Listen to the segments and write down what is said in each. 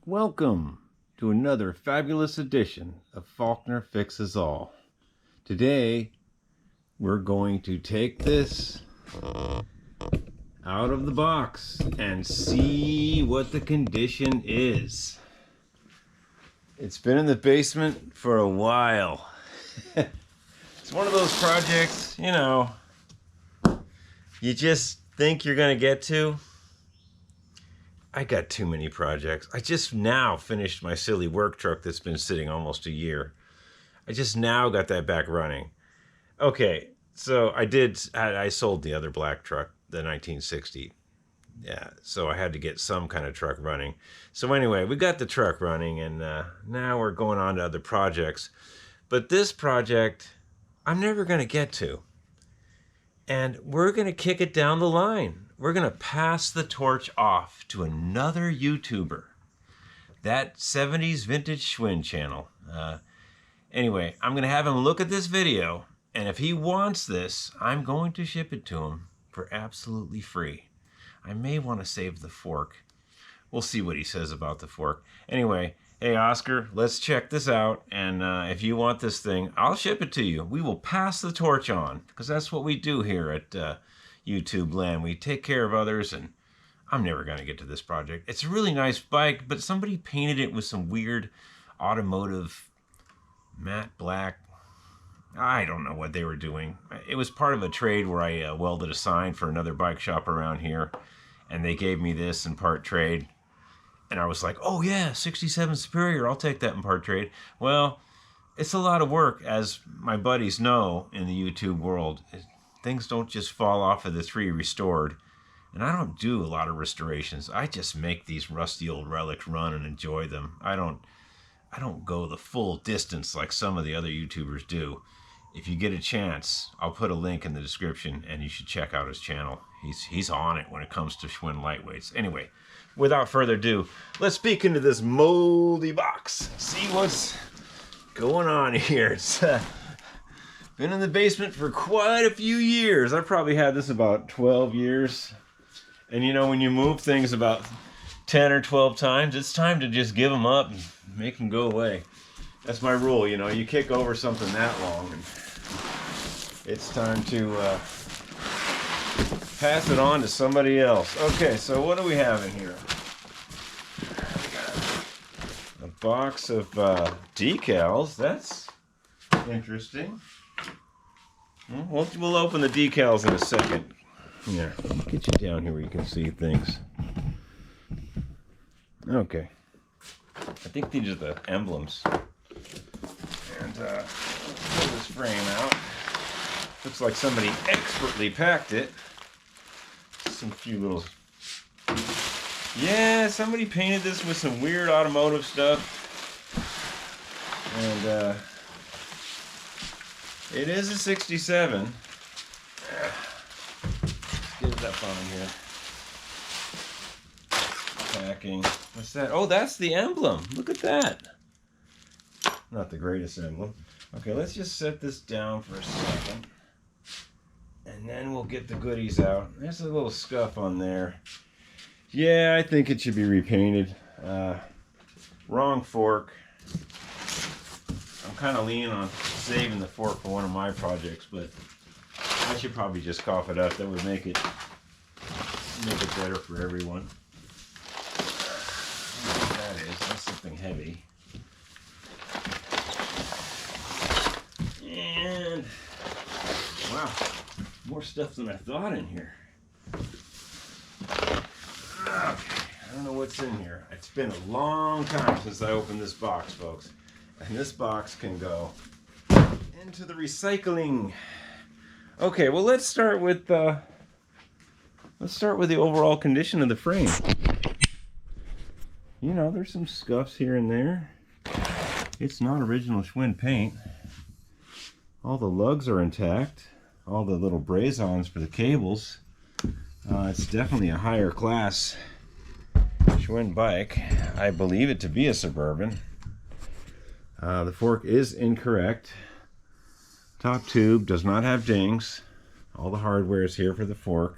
Welcome to another fabulous edition of Faulkner Fixes All. Today, we're going to take this out of the box and see what the condition is. It's been in the basement for a while. It's one of those projects, you know, you just think you're going to get to. I got too many projects. I just now finished my silly work truck that's been sitting almost a year. I just now got that back running. Okay, so I sold the other black truck, the 1960. Yeah, so I had to get some kind of truck running. So anyway, we got the truck running, and now we're going on to other projects. But this project, I'm never going to get to. And we're going to kick it down the line. We're going to pass the torch off to another YouTuber. That 70s vintage Schwinn channel. Anyway, I'm going to have him look at this video, and if he wants this, I'm going to ship it to him for absolutely free. I may want to save the fork. We'll see what he says about the fork. Anyway, hey Oscar, let's check this out, and if you want this thing, I'll ship it to you. We will pass the torch on, because that's what we do here at YouTube land. We take care of others, and I'm never going to get to this project. It's a really nice bike, but somebody painted it with some weird automotive matte black. I don't know what they were doing. It was part of a trade where I welded a sign for another bike shop around here, and they gave me this in part trade. And I was like, oh yeah, 67 Superior, I'll take that in part trade. Well, it's a lot of work, as my buddies know in the YouTube world. Things don't just fall off of the tree restored. And I don't do a lot of restorations. I just make these rusty old relics run and enjoy them. I don't go the full distance like some of the other YouTubers do. If you get a chance, I'll put a link in the description, and you should check out his channel. He's on it when it comes to Schwinn lightweights. Anyway, without further ado, let's peek into this moldy box. See what's going on here. It's been in the basement for quite a few years. I probably had this about 12 years. And you know, when you move things about 10 or 12 times, it's time to just give them up and make them go away. That's my rule, you know. You kick over something that long, and it's time to pass it on to somebody else. Okay, so what do we have in here? We got a box of decals. That's interesting. We'll open the decals in a second. Here, get you down here where you can see things. Okay. I think these are the emblems. And pull this frame out. Looks like somebody expertly packed it. Some few little... Yeah, somebody painted this with some weird automotive stuff. And it is a 67. Let's get it up on here. Packing. What's that? Oh, that's the emblem. Look at that. Not the greatest emblem. Okay, let's just set this down for a second. And then we'll get the goodies out. There's a little scuff on there. Yeah, I think it should be repainted. Wrong fork. I'm kind of leaning on saving the fork for one of my projects, but I should probably just cough it up. That would make it better for everyone. That is. That's something heavy. And wow, more stuff than I thought in here. Okay, I don't know what's in here. It's been a long time since I opened this box, folks. And this box can go into the recycling. Okay, well let's start with the overall condition of the frame. You know, there's some scuffs here and there. It's not original Schwinn paint. All the lugs are intact. All the little braze-ons for the cables. It's definitely a higher class Schwinn bike. I believe it to be a Suburban. The fork is incorrect. Top tube does not have dings. All the hardware is here for the fork.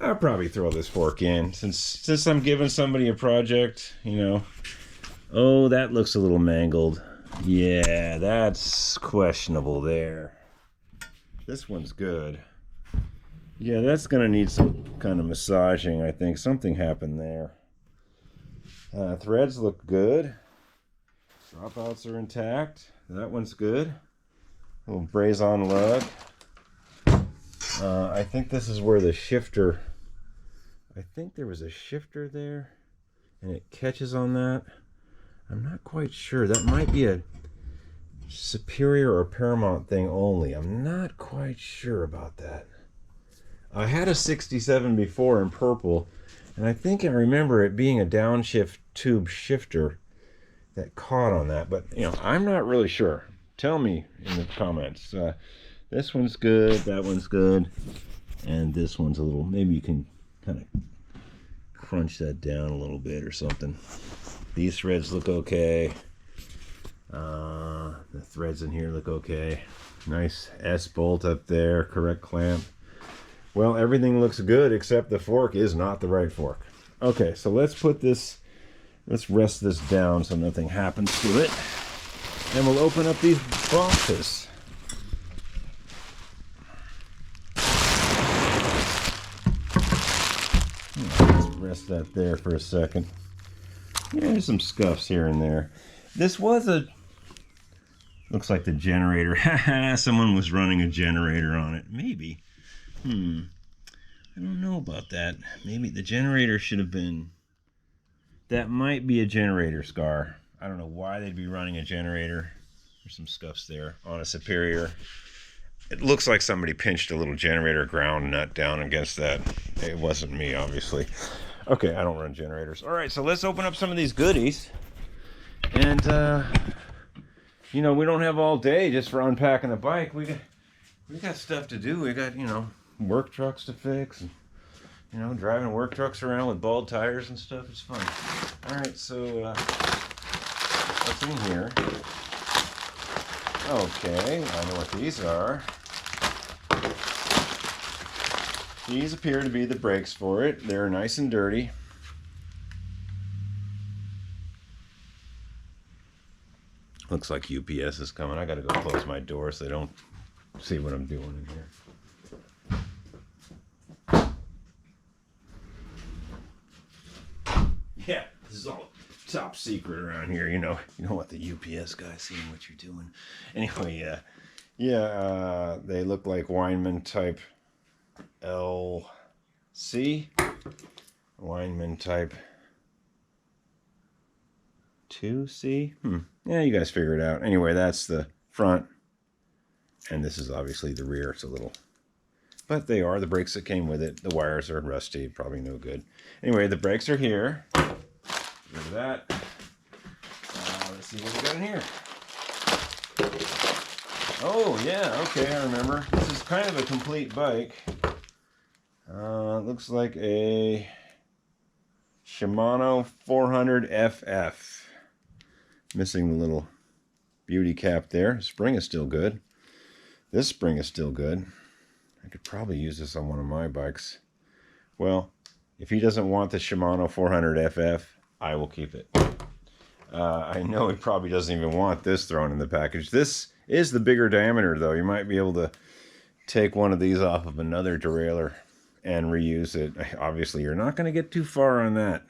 I'll probably throw this fork in since I'm giving somebody a project, you know. Oh, that looks a little mangled. Yeah, that's questionable there. This one's good. Yeah, that's gonna need some kind of massaging, I think. Something happened there. Threads look good. Dropouts are intact. That one's good. A little braze-on lug. I think this is where the shifter... I think there was a shifter there, and it catches on that. I'm not quite sure. That might be a Superior or Paramount thing only. I'm not quite sure about that. I had a 67 before in purple, and I think I remember it being a downshift tube shifter that caught on that, but you know, I'm not really sure. Tell me in the comments. This one's good, that one's good, and this one's a little, maybe you can kind of crunch that down a little bit or something. These threads look okay. The threads in here look okay. Nice S bolt up there, correct clamp. Well, everything looks good except the fork is not the right fork. Okay, so let's rest this down so nothing happens to it. And we'll open up these boxes. Let's rest that there for a second. Yeah, there's some scuffs here and there. This was a... Looks like the generator. Someone was running a generator on it. Maybe. I don't know about that. Maybe the generator should have been... That might be a generator scar. I don't know why they'd be running a generator. There's some scuffs there on a Superior. It looks like somebody pinched a little generator ground nut down against that. It wasn't me, obviously. Okay, I don't run generators. All right, so let's open up some of these goodies. And, you know, we don't have all day just for unpacking the bike. We got stuff to do. We got, you know, work trucks to fix. And, you know, driving work trucks around with bald tires and stuff. It's fun. All right, so what's in here? Okay, I know what these are. These appear to be the brakes for it. They're nice and dirty. Looks like UPS is coming. I gotta go close my door so they don't see what I'm doing in here. Yeah, this is all top secret around here. You know what the UPS guy's seeing what you're doing. Anyway, they look like Weinman type LC, Weinman type 2C. Yeah, you guys figure it out. Anyway, that's the front, and this is obviously the rear. It's a little, but they are the brakes that came with it. The wires are rusty, probably no good. Anyway, the brakes are here. Rid of that. Let's see what we got in here. Oh yeah, okay, I remember. This is kind of a complete bike. Looks like a Shimano 400 FF. Missing the little beauty cap there. Spring is still good. This spring is still good. I could probably use this on one of my bikes. Well, if he doesn't want the Shimano 400 FF, I will keep it. I know he probably doesn't even want this thrown in the package. This is the bigger diameter, though. You might be able to take one of these off of another derailleur and reuse it. Obviously, you're not going to get too far on that.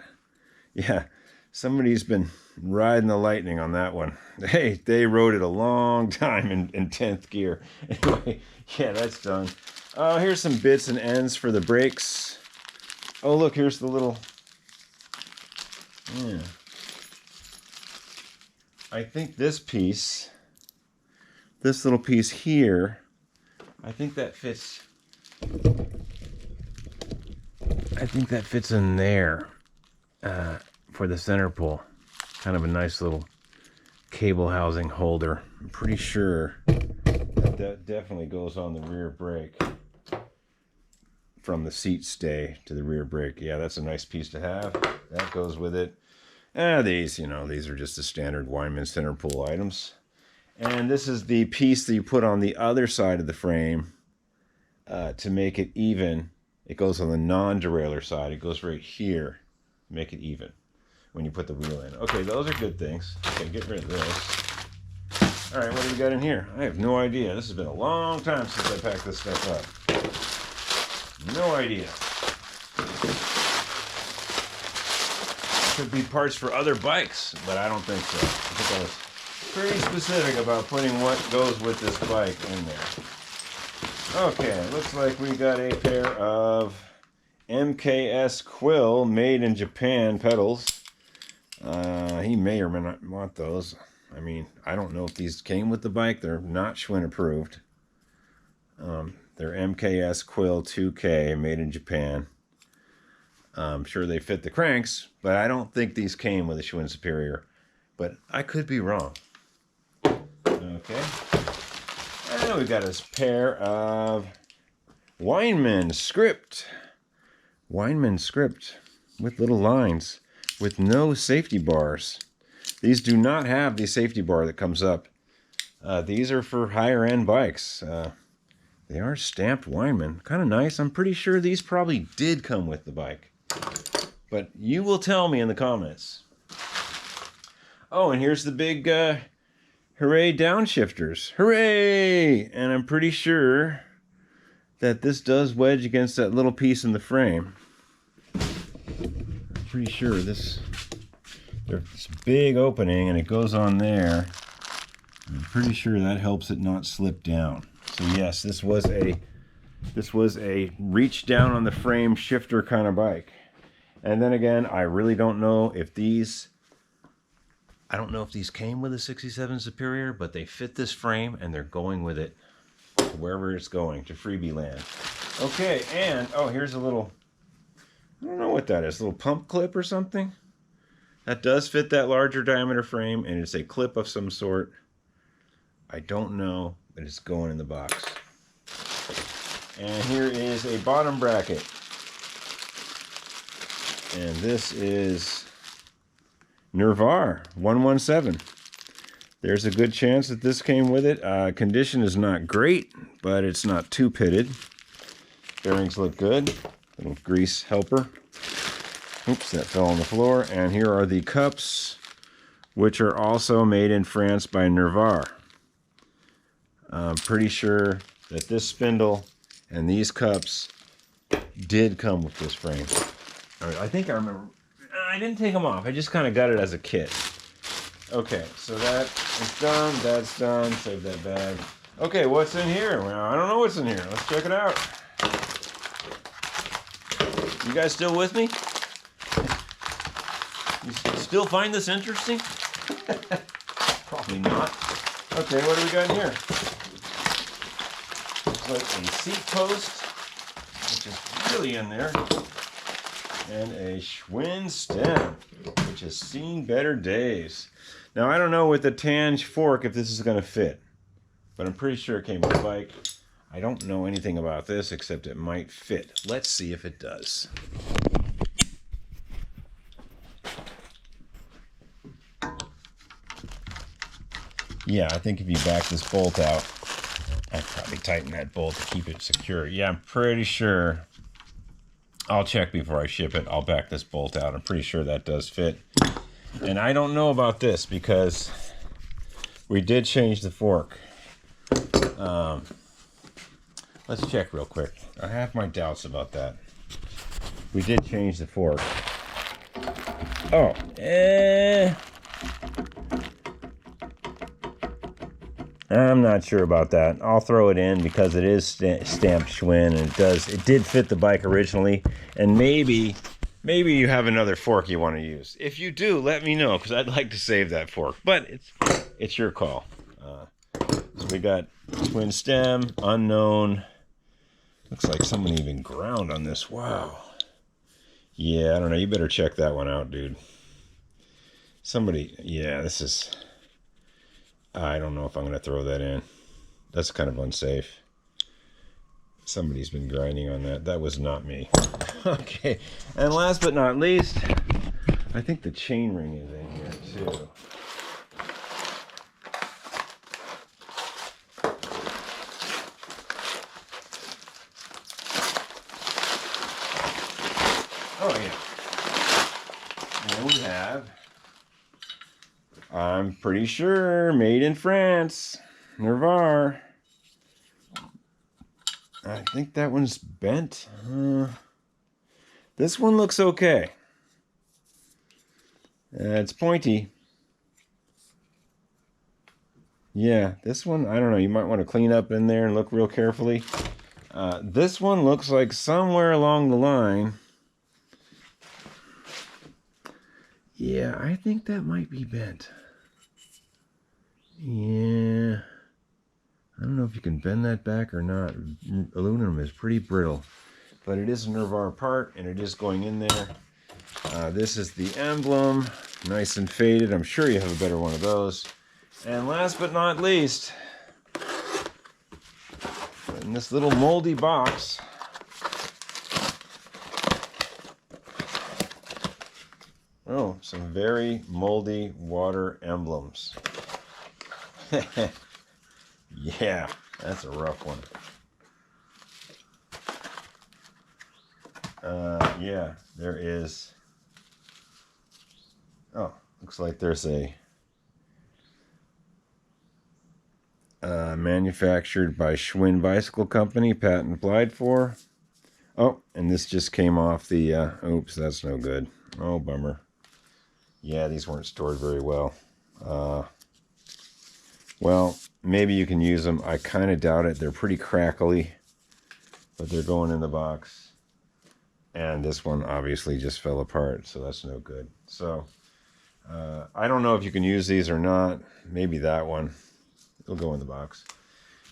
Yeah, somebody's been riding the lightning on that one. Hey, they rode it a long time in 10th gear. Anyway, yeah, that's done. Here's some bits and ends for the brakes. Oh, look, here's the little... Yeah. I think this piece, this little piece here, I think that fits... I think that fits in there for the center pull. Kind of a nice little cable housing holder. I'm pretty sure that definitely goes on the rear brake. From the seat stay to the rear brake. Yeah, that's a nice piece to have. That goes with it. These, you know, these are just the standard Weinman center pull items. And this is the piece that you put on the other side of the frame to make it even it goes on the non-derailleur side. It goes right here. Make it even when you put the wheel in. Okay, those are good things. Okay, get rid of this. All right, what do we got in here? I have no idea. This has been a long time since I packed this stuff up. No idea. Could be parts for other bikes, but I don't think so. I think I was pretty specific about putting what goes with this bike in there. Okay, looks like we got a pair of MKS Quill made in Japan pedals. He may or may not want those. I mean, I don't know if these came with the bike. They're not Schwinn approved. They're MKS Quill 2K made in Japan. I'm sure they fit the cranks, but I don't think these came with a Schwinn Superior. But I could be wrong. Okay. And we got this pair of Weinmann script. Weinmann script with little lines with no safety bars. These do not have the safety bar that comes up. These are for higher end bikes. They are stamped Weinmann. Kind of nice. I'm pretty sure these probably did come with the bike. But you will tell me in the comments. Oh, and here's the big hooray downshifters. Hooray! And I'm pretty sure that this does wedge against that little piece in the frame. I'm pretty sure there's this big opening and it goes on there. I'm pretty sure that helps it not slip down. So yes, this was a reach down on the frame shifter kind of bike. And then again, I really don't know if these came with a 67 Superior, but they fit this frame and they're going with it to wherever it's going, to freebie land. Okay, and oh, here's a little, I don't know what that is, a little pump clip or something. That does fit that larger diameter frame, and it's a clip of some sort. I don't know, but it's going in the box. And here is a bottom bracket. And this is Nervar 117. There's a good chance that this came with it. Condition is not great, but it's not too pitted. Bearings look good. Little grease helper. Oops, that fell on the floor. And here are the cups, which are also made in France by Nervar. I'm pretty sure that this spindle and these cups did come with this frame. I think I remember. I didn't take them off. I just kind of got it as a kit. Okay, so that is done. That's done. Save that bag. Okay, what's in here? Well, I don't know what's in here. Let's check it out. You guys still with me? You still find this interesting? Probably not. Okay, what do we got in here? Looks like a seat post, which is really in there. And a Schwinn stem, which has seen better days. Now, I don't know with the Tange fork if this is going to fit, but I'm pretty sure it came with the bike. I don't know anything about this except it might fit. Let's see if it does. Yeah, I think if you back this bolt out, I'd probably tighten that bolt to keep it secure. Yeah, I'm pretty sure. I'll check before I ship it. I'll back this bolt out. I'm pretty sure that does fit. And I don't know about this because we did change the fork. Let's check real quick. I have my doubts about that. We did change the fork. Oh, I'm not sure about that. I'll throw it in because it is stamped Schwinn, and it did fit the bike originally. And maybe you have another fork you want to use. If you do, let me know because I'd like to save that fork. But it's your call. So we got Schwinn stem, unknown. Looks like someone even ground on this. Wow. Yeah, I don't know. You better check that one out, dude. Yeah, this is... I don't know if I'm going to throw that in. That's kind of unsafe. Somebody's been grinding on that. That was not me. Okay. And last but not least, I think the chain ring is in here too. I'm pretty sure made in France. Nervar. I think that one's bent. This one looks okay. It's pointy. Yeah, this one, I don't know. You might want to clean up in there and look real carefully. This one looks like somewhere along the line. Yeah, I think that might be bent. Yeah. I don't know if you can bend that back or not. Aluminum is pretty brittle. But it is a Nervar part, and it is going in there. This is the emblem. Nice and faded. I'm sure you have a better one of those. And last but not least, in this little moldy box, oh, some very moldy water emblems. Yeah, that's a rough one. Yeah, there is. Oh, looks like there's a manufactured by Schwinn Bicycle Company, patent applied for. Oh, and this just came off the, oops, that's no good. Oh, bummer. Yeah, these weren't stored very well. Well, maybe you can use them. I kind of doubt it. They're pretty crackly, but they're going in the box. And this one obviously just fell apart, so that's no good. So, I don't know if you can use these or not. Maybe that one. It'll go in the box.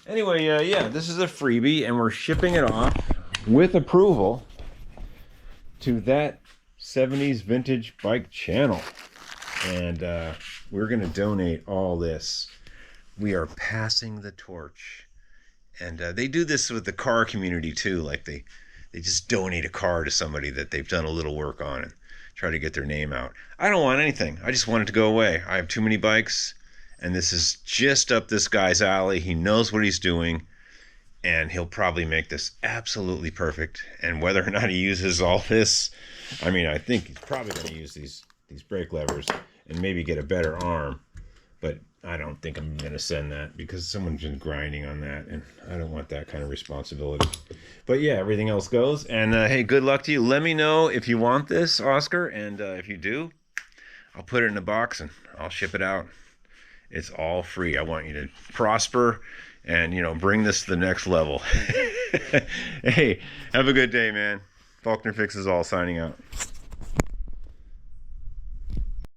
Anyway, yeah, this is a freebie, and we're shipping it off with approval to that 70s vintage bike channel. And we're going to donate all this. We are passing the torch. And they do this with the car community too. Like they just donate a car to somebody that they've done a little work on and try to get their name out. I don't want anything. I just want it to go away. I have too many bikes, and this is just up this guy's alley. He knows what he's doing, and he'll probably make this absolutely perfect. And whether or not he uses all this, I mean, I think he's probably going to use these brake levers and maybe get a better arm. But I don't think I'm going to send that because someone's been grinding on that, and I don't want that kind of responsibility. But yeah, everything else goes. And hey, good luck to you. Let me know if you want this, Oscar. And if you do, I'll put it in a box and I'll ship it out. It's all free. I want you to prosper and, you know, bring this to the next level. Hey, have a good day, man. Faulkner Fixes All signing out.